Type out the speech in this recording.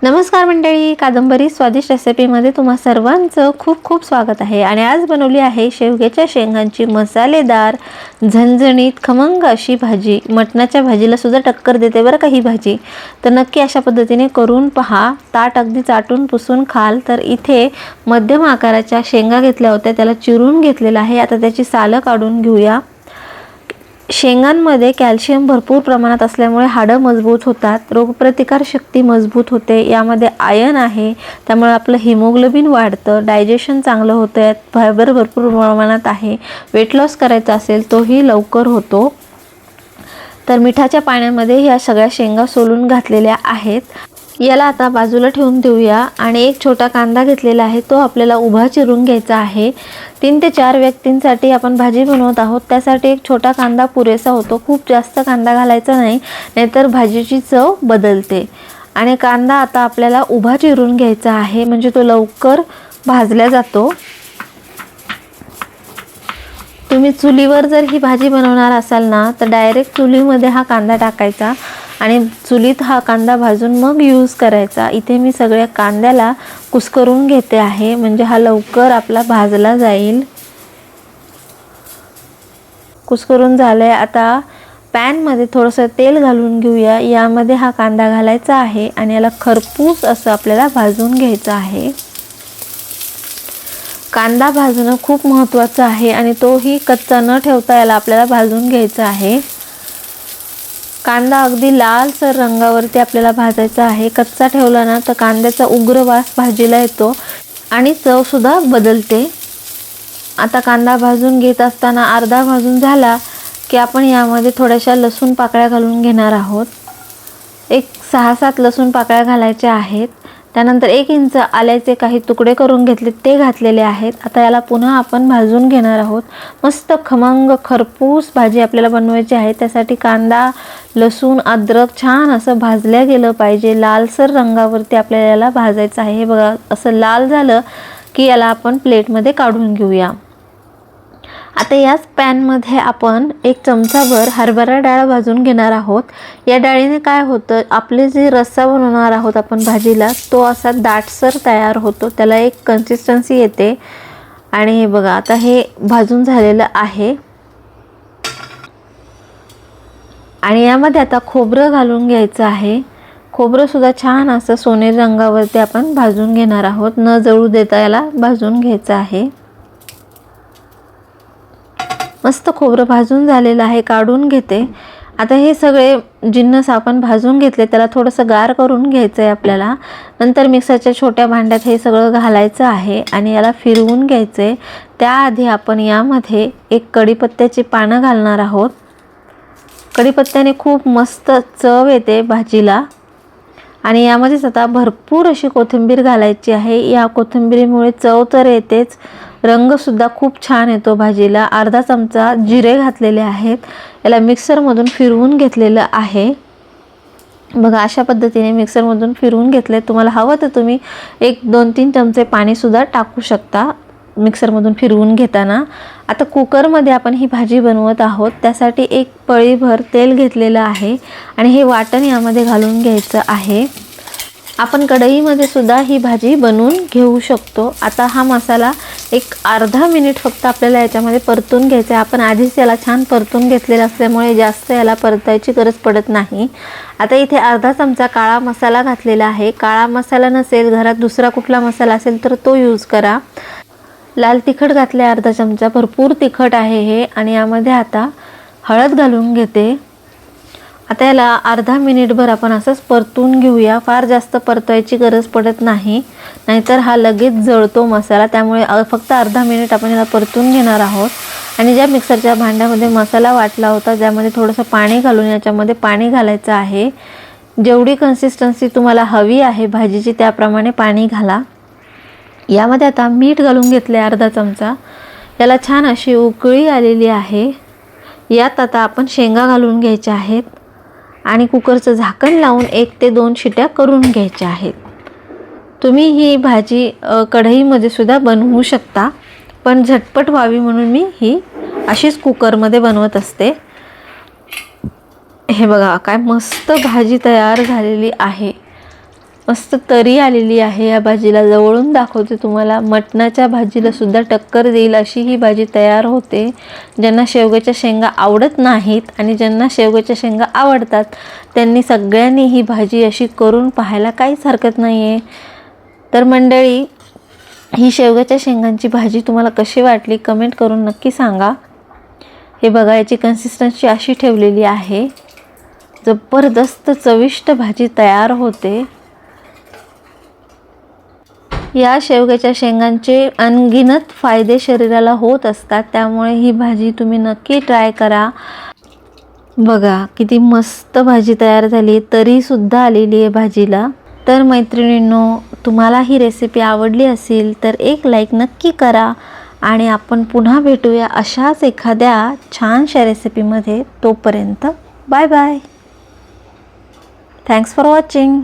नमस्कार मंडळी, कादंबरी स्वादिष्ट रेसिपीमध्ये तुम्हा सर्वांचं खूप खूप स्वागत आहे। आणि आज बनवली आहे शेवग्याच्या शेंगांची मसालेदार झणझणीत खमंग अशी भाजी। मटणाच्या भाजीला सुद्धा टक्कर देते बरं का ही भाजी। तर नक्की अशा पद्धतीने करून पहा, ताट अगदी चाटून पुसून खाल। तर इथे मध्यम आकाराच्या शेंगा घेतल्या होत्या, त्याला चिरून घेतलेला आहे। आता त्याची सालं काढून घेऊया। शेंगांमध्ये कॅल्शियम भरपूर प्रमाणात असल्यामुळे हाडं मजबूत होतात, रोगप्रतिकार शक्ती मजबूत होते। यामध्ये आयर्न आहे, त्यामुळे आपलं हिमोग्लोबिन वाढतं, डायजेशन चांगलं होतं। फायबर भरपूर प्रमाणात आहे, वेट लॉस करायचा असेल तोही लवकर होतो। तर मिठाच्या पाण्यामध्ये ह्या सगळ्या शेंगा सोलून घातलेल्या आहेत। याला आता बाजूला ठेवून देऊया। आणि एक छोटा कांदा घेतलेला आहे, तो आपल्याला उभा चिरून घ्यायचा आहे। 3 ते 4 व्यक्तींसाठी आपण भाजी बनवत आहोत, त्यासाठी एक छोटा कांदा पुरेसा होतो। खूप जास्त कांदा घालायचा नाही, नाहीतर भाजीची चव बदलते। आणि कांदा आता आपल्याला उभा चिरून घ्यायचा आहे, म्हणजे तो लवकर भाजला जातो। तुम्ही चुलीवर जर ही भाजी बनवणार असाल ना, तर डायरेक्ट चुलीमध्ये हा कांदा टाकायचा आणि चुलीत हा कांदा भाजून मग यूज करायचा। इथे मी सगळ्या कांद्याला कुस्करून घेते आहे, म्हणजे हा लवकर आपला भाजला जाईल। कुस्करून झालंय। आता पॅनमध्ये थोडंसं तेल घालून घेऊया। यामध्ये हा कांदा घालायचा आहे आणि याला खरपूस असं आपल्याला भाजून घ्यायचं आहे। कांदा भाजणं खूप महत्त्वाचं आहे आणि तोही कच्चा न ठेवता याला आपल्याला भाजून घ्यायचा आहे। कांदा अगदी लालसर रंगावरती आपल्याला भाजायचा आहे। कच्चा ठेवला ना तर कांद्याचा उग्र वास भाजीला येतो आणि चव सुद्धा बदलते। आता कांदा भाजून घेत असताना अर्धा भाजून झाला की आपण यामध्ये थोड्याशा लसूण पाकळ्या घालून घेणार आहोत। एक 6-7 लसूण पाकळ्या घालायच्या आहेत। त्यानंतर 1 इंच आल्याचे काही तुकडे करून घेतले, ते घातलेले आहेत। आता याला पुन्हा आपण भाजून घेणार आहोत। मस्त खमंग खरपूस भाजी आपल्याला बनवायची आहे, त्यासाठी कांदा, लसूण, अद्रक छान असं भाजल्या गेलं पाहिजे। लालसर रंगावरती आपल्याला याला भाजायचं आहे। हे बघा, असं लाल झालं की याला आपण प्लेटमध्ये काढून घेऊया। आता याच पॅनमध्ये आपण 1 चमचाभर हरभरा डाळ भाजून घेणार आहोत। या डाळीने काय होतं, आपले जे रस्सा बनवणार आहोत आपण भाजीला, तो असा दाटसर तयार होतो, त्याला एक कन्सिस्टन्सी येते। आणि हे बघा, आता हे भाजून झालेलं आहे। आणि यामध्ये आता खोबरं घालून घ्यायचं आहे। खोबरं सुद्धा छान असं सोनेरी रंगावरती आपण भाजून घेणार आहोत, न जळू देता याला भाजून घ्यायचं आहे। मस्त खोबरं भाजून झालेलं आहे, काढून घेते। आता हे सगळे जिन्नस आपण भाजून घेतले, त्याला थोडंसं गार करून घ्यायचं आहे आपल्याला। नंतर मिक्सरच्या छोट्या भांड्यात हे सगळं घालायचं आहे आणि याला फिरवून घ्यायचं आहे। त्याआधी आपण यामध्ये 1 कढीपत्त्याची पानं घालणार आहोत। कढीपत्त्याने खूप मस्त चव येते भाजीला। आणि यामध्येच आता भरपूर अशी कोथिंबीर घालायची आहे। या कोथिंबीरीमुळे चव तर येतेच, रंगसुद्धा खूप छान येतो भाजीला। अर्धा चमचा जिरे घातलेले आहेत, याला मिक्सरमधून फिरवून घेतलेलं आहे। बघा, अशा पद्धतीने मिक्सरमधून फिरवून घेतले। तुम्हाला हवं तर तुम्ही 1-2-3 चमचे पाणीसुद्धा टाकू शकता मिक्सरमधून फिरवून घेताना। आता कुकरमध्ये आपण ही भाजी बनवत आहोत, त्यासाठी 1 पळीभर तेल घेतलेलं आहे आणि हे वाटण यामध्ये घालून घ्यायचं आहे। आपण कढईमध्ये सुद्धा ही भाजी बनवून घेऊ शकतो। आता हा मसाला एक अर्धा मिनिट फक्त आपल्याला याच्यामध्ये परतून घ्यायचा आहे। आपण आधीच याला छान परतून घेतलेला असल्यामुळे जास्त याला परतायची गरज पडत नाही। आता इथे अर्धा चमचा काळा मसाला घातलेला आहे। काळा मसाला नसेल, घरात दुसरा कुठला मसाला असेल तर तो यूज करा। लाल तिखट घातले अर्धा चमचा, भरपूर तिखट आहे हे। आणि यामध्ये आता हळद घालून घेते। आता याला अर्धा मिनिटभर आपण असंच परतून घेऊया। फार जास्त परतवायची गरज पडत नाही, नाहीतर हा लगेच जळतो मसाला, त्यामुळे फक्त अर्धा मिनिट आपण याला परतून घेणार आहोत। आणि ज्या मिक्सरच्या भांड्यामध्ये मसाला वाटला होता, त्यामध्ये थोडंसं पाणी घालून याच्यामध्ये पाणी घालायचं आहे। जेवढी कन्सिस्टन्सी तुम्हाला हवी आहे भाजीची, त्याप्रमाणे पाणी घाला। यामध्ये आता मीठ घालून घेतले अर्धा चमचा। याला छान अशी उकळी आलेली आहे। यात आता आपण शेंगा घालून घ्यायच्या आहेत आणि कुकरचं झाकण लावून 1 ते 2 शिट्या करून घ्यायच्या आहेत। तुम्ही ही भाजी कढईमध्ये सुद्धा बनवू शकता, पण झटपट व्हावी म्हणून मी ही अशीच कुकरमध्ये बनवत असते। हे बघा, काय मस्त भाजी तयार झालेली आहे। मस्त तरी आलेली आहे या भाजीला. जवळून दाखवते तुम्हाला. मटणाच्या भाजीला सुद्धा टक्कर देईल अशी ही भाजी तयार होते. ज्यांना शेवग्याच्या शेंगा आवडत नाहीत आणि ज्यांना शेवग्याच्या शेंगा आवडतात त्यांनी सगळ्यांनी ही भाजी अशी करून पाहायला काहीच हरकत नाही आहे. तर मंडळी, ही शेवग्याच्या शेंगांची भाजी तुम्हाला कशी वाटली कमेंट करून नक्की सांगा. हे बघा, याची कन्सिस्टन्सी अशी ठेवलेली आहे. जबरदस्त चविष्ट भाजी तयार होते. या शेवग्याच्या शेंगांचे अनगिनत फायदे शरीराला होत असतात, त्यामुळे ही भाजी तुम्ही नक्की ट्राय करा. बघा किती मस्त भाजी तयार झाली, तरीसुद्धा आलेली आहे भाजीला. तर मैत्रिणींनो, तुम्हाला ही रेसिपी आवडली असेल तर एक लाईक नक्की करा आणि आपण पुन्हा भेटूया अशाच एखाद्या छानशा रेसिपीमध्ये. तोपर्यंत bye bye. Thanks for watching.